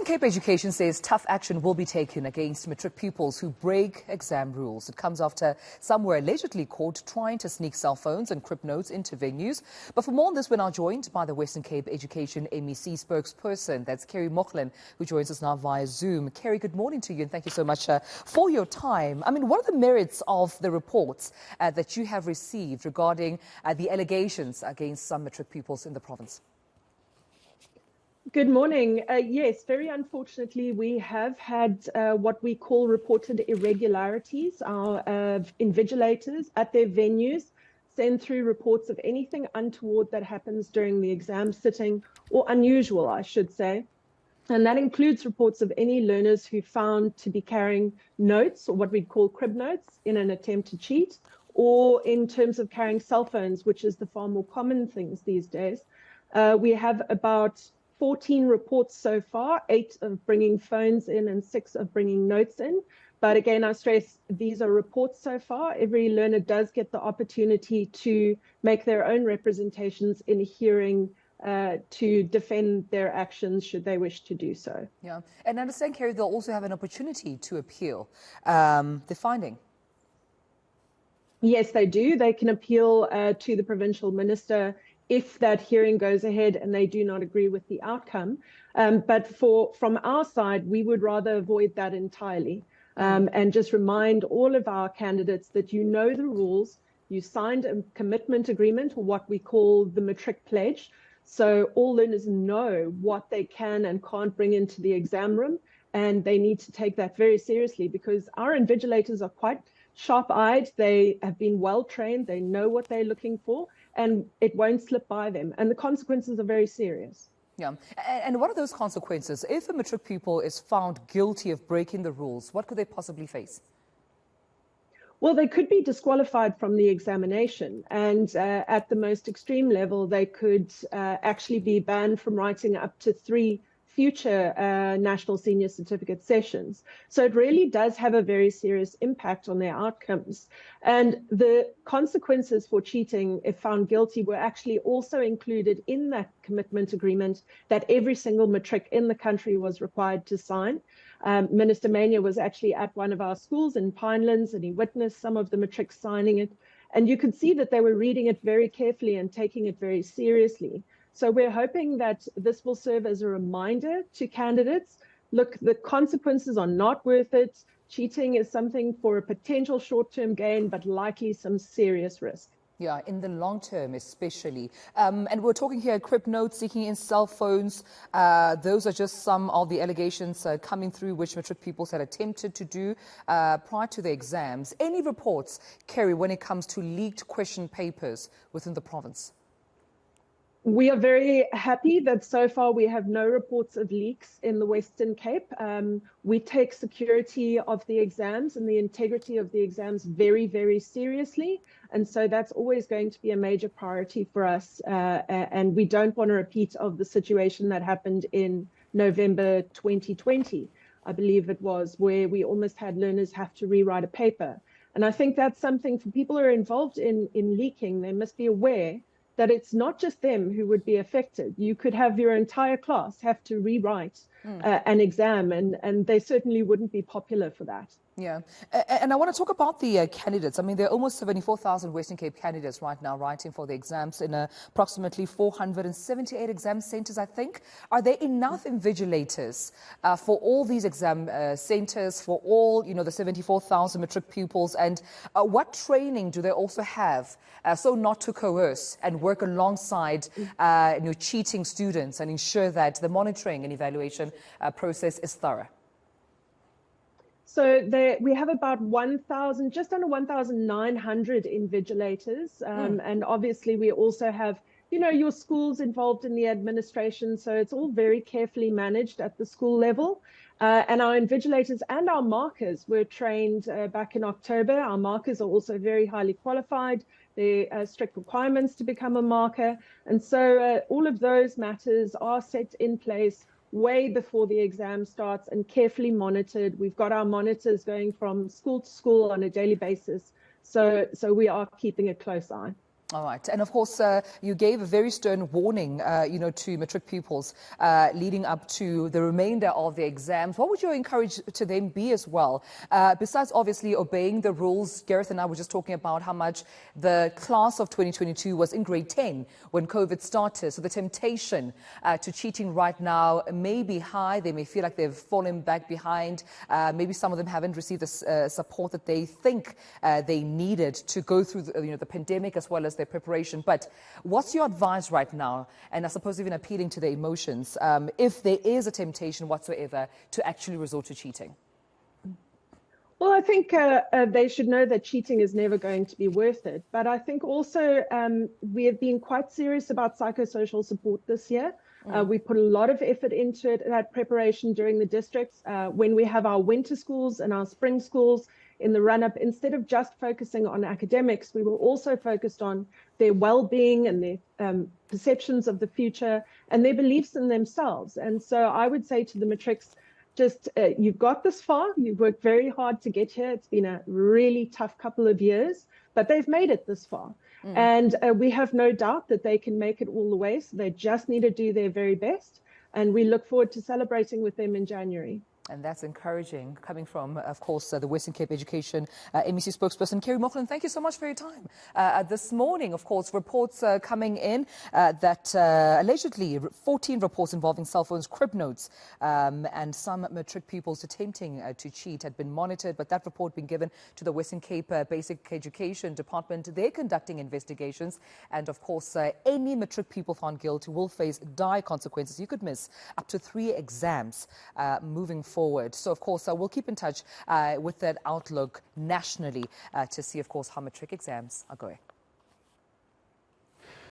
Western Cape Education says tough action will be taken against matric pupils who break exam rules. It comes after some were allegedly caught trying to sneak cell phones and crypt notes into venues. But for more on this, we're now joined by the Western Cape Education MEC spokesperson. That's Kerry Mauchline, who joins us now via Zoom. Kerry, good morning to you and thank you so much for your time. I mean, what are the merits of the reports that you have received regarding the allegations against some matric pupils in the province? Good morning. Yes, very unfortunately, we have had what we call reported irregularities. Our invigilators at their venues send through reports of anything untoward that happens during the exam sitting, or unusual, I should say. And that includes reports of any learners who found to be carrying notes, or what we call crib notes, in an attempt to cheat, or in terms of carrying cell phones, which is the far more common things these days. We have about 14 reports so far, 8 of bringing phones in and 6 of bringing notes in. But again, I stress these are reports so far. Every learner does get the opportunity to make their own representations in a hearing to defend their actions should they wish to do so. Yeah, and I understand, Kerry, they'll also have an opportunity to appeal the finding. Yes, they do. They can appeal to the provincial minister if that hearing goes ahead and they do not agree with the outcome. But from our side, we would rather avoid that entirely and just remind all of our candidates that you know the rules, you signed a commitment agreement, or what we call the matric pledge. So all learners know what they can and can't bring into the exam room, and they need to take that very seriously because our invigilators are quite sharp-eyed. They have been well-trained, they know what they're looking for, and it won't slip by them. And the consequences are very serious. Yeah. And what are those consequences? If a matric pupil is found guilty of breaking the rules, what could they possibly face? Well, they could be disqualified from the examination. And at the most extreme level, they could actually be banned from writing up to 3 future national senior certificate sessions. So it really does have a very serious impact on their outcomes. And the consequences for cheating, if found guilty, were actually also included in that commitment agreement that every single matric in the country was required to sign. Minister Mania was actually at one of our schools in Pinelands, and he witnessed some of the matrics signing it. And you could see that they were reading it very carefully and taking it very seriously. So we're hoping that this will serve as a reminder to candidates. Look, the consequences are not worth it. Cheating is something for a potential short-term gain, but likely some serious risk. Yeah, in the long term especially. And we're talking here, crypt notes, seeking in cell phones. Those are just some of the allegations coming through which matric pupils had attempted to do prior to the exams. Any reports, Kerry, when it comes to leaked question papers within the province? We are very happy that so far we have no reports of leaks in the Western Cape. We take security of the exams and the integrity of the exams very, very seriously. And so that's always going to be a major priority for us. And we don't want a repeat of the situation that happened in November 2020, I believe it was, where we almost had learners have to rewrite a paper. And I think that's something for people who are involved in leaking, they must be aware that it's not just them who would be affected. You could have your entire class have to rewrite an exam, and they certainly wouldn't be popular for that. Yeah, and I want to talk about the candidates. I mean, there are almost 74,000 Western Cape candidates right now writing for the exams in approximately 478 exam centres, I think. Are there enough invigilators for all these exam centres, for all, the 74,000 matric pupils? And what training do they also have so not to coerce and work alongside cheating students and ensure that the monitoring and evaluation process is thorough? So we have about 1,000, just under 1,900 invigilators. And obviously we also have, your schools involved in the administration. So it's all very carefully managed at the school level. And our invigilators and our markers were trained back in October. Our markers are also very highly qualified. There are strict requirements to become a marker. And so all of those matters are set in place way before the exam starts and carefully monitored. We've got our monitors going from school to school on a daily basis. So we are keeping a close eye. All right. And of course, you gave a very stern warning, to matric pupils leading up to the remainder of the exams. What would your encouragement to them be as well? Besides obviously obeying the rules, Gareth and I were just talking about how much the class of 2022 was in grade 10 when COVID started. So the temptation to cheating right now may be high. They may feel like they've fallen back behind. Maybe some of them haven't received the support that they think they needed to go through the pandemic as well as their preparation. But what's your advice right now? And I suppose even appealing to their emotions, if there is a temptation whatsoever to actually resort to cheating? Well, I think they should know that cheating is never going to be worth it. But I think also we have been quite serious about psychosocial support this year. We put a lot of effort into it, that preparation during the districts. When we have our winter schools and our spring schools in the run-up, instead of just focusing on academics, we were also focused on their well-being and their perceptions of the future and their beliefs in themselves. And so I would say to the matrics, just you've got this far, you've worked very hard to get here. It's been a really tough couple of years, but they've made it this far. And we have no doubt that they can make it all the way. So they just need to do their very best. And we look forward to celebrating with them in January. And that's encouraging, coming from, of course, the Western Cape Education MEC spokesperson, Kerry Mauchline. Thank you so much for your time. This morning, of course, reports coming in that allegedly 14 reports involving cell phones, crib notes, and some matric pupils attempting to cheat had been monitored. But that report being given to the Western Cape Basic Education Department. They're conducting investigations. And, of course, any matric pupil found guilty will face dire consequences. You could miss up to 3 exams moving forward. So, of course, we'll keep in touch with that outlook nationally to see, of course, how matric exams are going.